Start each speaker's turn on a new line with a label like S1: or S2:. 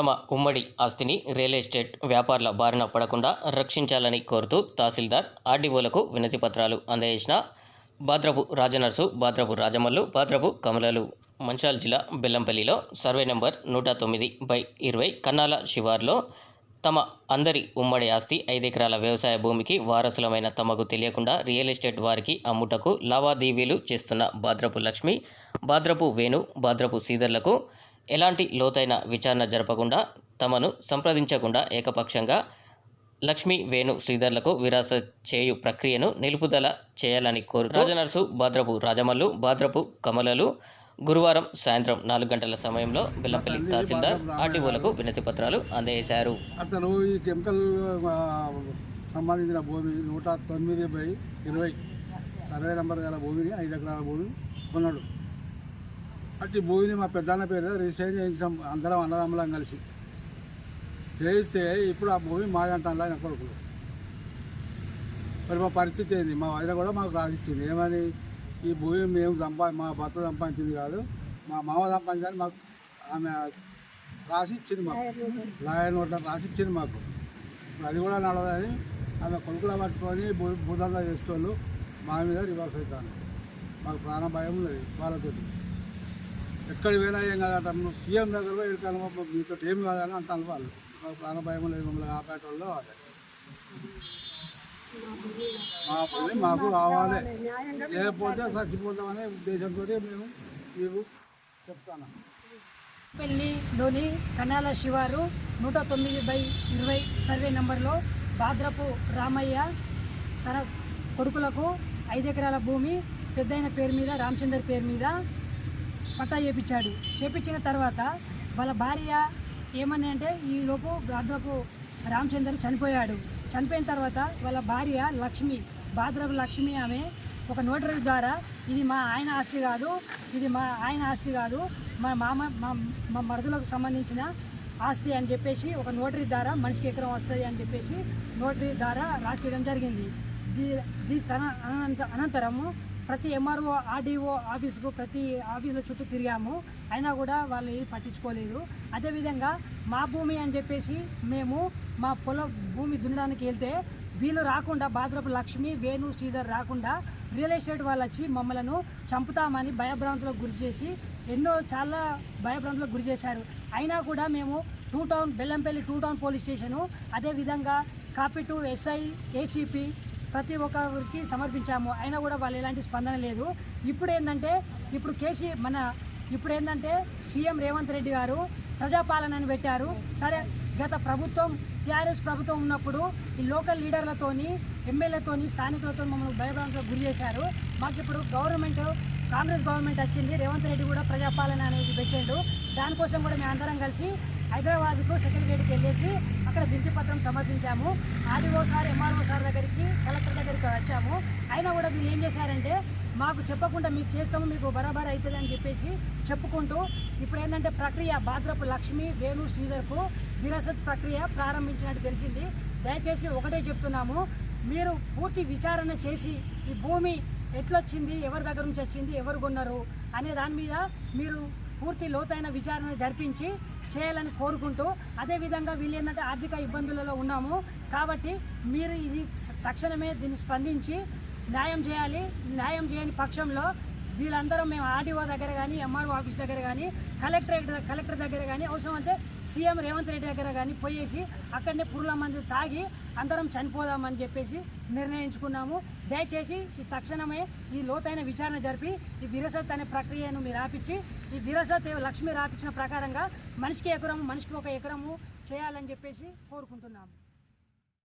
S1: తమ ఉమ్మడి ఆస్తిని రియల్ ఎస్టేట్ వ్యాపారుల బారిన పడకుండా రక్షించాలని కోరుతూ తహసీల్దార్ ఆర్డీఓలకు వినతి పత్రాలు అందజేసిన బాద్రపు రాజనర్సు, బాద్రపు రాజమల్లు, బాద్రపు కమలలు. మంచిర్యాల జిల్లా బెల్లంపల్లిలో సర్వే నెంబర్ 109/20 కన్నాల శివార్లో తమ అందరి ఉమ్మడి ఆస్తి 5 ఎకరాల వ్యవసాయ భూమికి వారసులమైన తమకు తెలియకుండా రియల్ ఎస్టేట్ వారికి అమ్ముటకు లావాదేవీలు చేస్తున్న బాద్రపు లక్ష్మి, బాద్రపు వేణు, బాద్రపు శ్రీధర్లకు ఎలాంటి లోతైన విచారణ జరపకుండా, తమను సంప్రదించకుండా ఏకపక్షంగా లక్ష్మి, వేణు, శ్రీధర్లకు విరాసత్ చేయు ప్రక్రియను నిలుపుదల చేయాలని కోరు రాజనర్సు, బాద్రపు రాజమల్లు, బాద్రపు కమలలు గురువారం సాయంత్రం 4 గంటల సమయంలో బెల్లంపల్లి తహసీల్దార్ ఆర్డీఓలకు వినతి పత్రాలు అందజేశారు.
S2: అతను ఈ కెమికల్ సంబంధించిన భూమి 109/20 సర్వే నెంబర్ గల భూమిని 5 ఎకరాల భూమిని కొన్నాడు. అట్టి భూమిని మా పెద్దన్న పేరు రిజిస్ట్రేషన్ చేయించాం, అందరం అన్నదమ్ములం కలిసి చేయిస్తే ఇప్పుడు ఆ భూమి మాదంటాను ఆయన కొడుకులు. మరి మా పరిస్థితి ఏంది? మా వదిన కూడా మాకు రాసిచ్చింది ఏమని, ఈ భూమి మేము మా భర్త సంపాదించింది కాదు, మా మామ సంపాదించాలని మాకు ఆమె రాసిచ్చింది, మాకు లాయర్ నోట్ల రాసిచ్చింది మాకు. అది కూడా నడవదని ఆమె కొడుకుల పట్టుకొని భూదంగా చేసేవాళ్ళు మా మీద రివర్స్ అవుతాను. మాకు ప్రాణ భయం ఉన్నది వాళ్ళతో. ఎక్కడికి పోయినా ఏం కాదట, నువ్వు సీఎం దగ్గర పోయి వెళ్తాను, మీతో ఏం కాదని అంటాను వాళ్ళు. మాకు ప్రాణ భయం లేదు, మమ్మల్ని ఆపేటోళ్ళు అదే. మా పని మాకు కావాలి, లేకపోతే చచ్చిపోతామనే ఉద్దేశంతో మేము మీకు చెప్తాను.
S3: పెళ్లిలోని కన్నాల శివారు 109/20 సర్వే నెంబర్లో బాద్రపు రామయ్య తన కొడుకులకు 5 ఎకరాల భూమి పెద్దయిన పేరు మీద, రామచందర్ పేరు మీద పట్టా చేపించిన తర్వాత వాళ్ళ భార్య ఏమని అంటే, ఈలోపు బాద్రపు రామచందర్ చనిపోయిన తర్వాత వాళ్ళ భార్య లక్ష్మి, బాద్రపు లక్ష్మి, ఆమె ఒక నోటరీ ద్వారా ఇది మా ఆయన ఆస్తి కాదు, మా మరుదులకు సంబంధించిన ఆస్తి అని చెప్పేసి ఒక నోటరీ ద్వారా మనిషికి ఎకరం వస్తుంది అని చెప్పేసి నోటరీ ద్వారా రాసేయడం జరిగింది. అనంతరము ప్రతి ఎంఆర్ఓ, ఆర్డీఓ ఆఫీసుకు ప్రతి ఆఫీసులో చుట్టూ తిరిగాము, అయినా కూడా వాళ్ళు పట్టించుకోలేదు. అదేవిధంగా మా భూమి అని చెప్పేసి మేము మా భూమి దున్నడానికి వెళ్తే వీళ్ళు రాకుండా, బాద్రపు లక్ష్మి, వేణు, శ్రీధర్ రాకుండా రియల్ ఎస్టేట్ వాళ్ళు వచ్చి మమ్మలను చంపుతామని భయభ్రాంతులకు గురి చేసి చాలా భయభ్రాంతులకు గురి చేశారు. అయినా కూడా మేము బెల్లంపల్లి 2 టౌన్ పోలీస్ స్టేషను, అదేవిధంగా కాపీ 2 SI, ACP ప్రతి ఒక్కరికి సమర్పించాము. అయినా కూడా వాళ్ళు ఎలాంటి స్పందన లేదు. ఇప్పుడు ఏంటంటే సీఎం రేవంత్ రెడ్డి గారు ప్రజాపాలనని పెట్టారు. సరే, గత ప్రభుత్వం టీఆర్ఎస్ ప్రభుత్వం ఉన్నప్పుడు ఈ లోకల్ లీడర్లతోని, ఎమ్మెల్యేతోని, స్థానికులతో మమ్మల్ని భయభ్రాంతులకు గురి చేశారు. మాకు ఇప్పుడు కాంగ్రెస్ గవర్నమెంట్ వచ్చింది, రేవంత్ రెడ్డి కూడా ప్రజాపాలన అనేది పెట్టాడు. దానికోసం కూడా మేము అందరం కలిసి హైదరాబాద్కు సెక్రటరీకి వెళ్ళేసి అక్కడ వినతి పత్రం సమర్పించాము. ఆర్డీఓ సార్, ఎంఆర్ఓ సార్ దగ్గరికి, కలెక్టర్ దగ్గరికి వచ్చాము. అయినా కూడా వీళ్ళు ఏం చేశారంటే, మాకు చెప్పకుండా మీకు చేస్తాము, మీకు బరాబర్ అవుతుంది అని చెప్పేసి చెప్పుకుంటూ ఇప్పుడు ఏంటంటే ప్రక్రియ బాద్రపు లక్ష్మి, వేణు, శ్రీధర్కు విరాసత్ ప్రక్రియ ప్రారంభించినట్టు తెలిసింది. దయచేసి ఒకటే చెప్తున్నాము, మీరు పూర్తి విచారణ చేసి ఈ భూమి ఎట్లొచ్చింది, ఎవరి దగ్గర నుంచి వచ్చింది, ఎవరు కొన్నారు అనే దాని మీద మీరు పూర్తి లోతైన విచారణ జరిపించి చేయాలని కోరుకుంటూ, అదేవిధంగా వీళ్ళు ఏంటంటే ఆర్థిక ఇబ్బందులలో ఉన్నాము కాబట్టి మీరు ఇది తక్షణమే దీన్ని స్పందించి న్యాయం చేయాలి. న్యాయం చేయని పక్షంలో వీళ్ళందరం మేము ఆర్డీఓ దగ్గర కానీ, ఎంఆర్ఓ ఆఫీస్ దగ్గర కానీ, కలెక్టర్ దగ్గర కానీ, అవసరం అంటే సీఎం రేవంత్ రెడ్డి దగ్గర కానీ పోయేసి అక్కడనే పురుగుల మందు తాగి అందరం చనిపోదామని చెప్పేసి నిర్ణయించుకున్నాము. దయచేసి ఈ తక్షణమే ఈ లోతైన విచారణ జరిపి ఈ విరాసత్ అనే ప్రక్రియను మీరు ఆపించి, ఈ విరాసత్ లక్ష్మి రాపించిన ప్రకారంగా మనిషికి 1 ఎకరము, మనిషికి 1 ఎకరము చేయాలని చెప్పేసి కోరుకుంటున్నాము.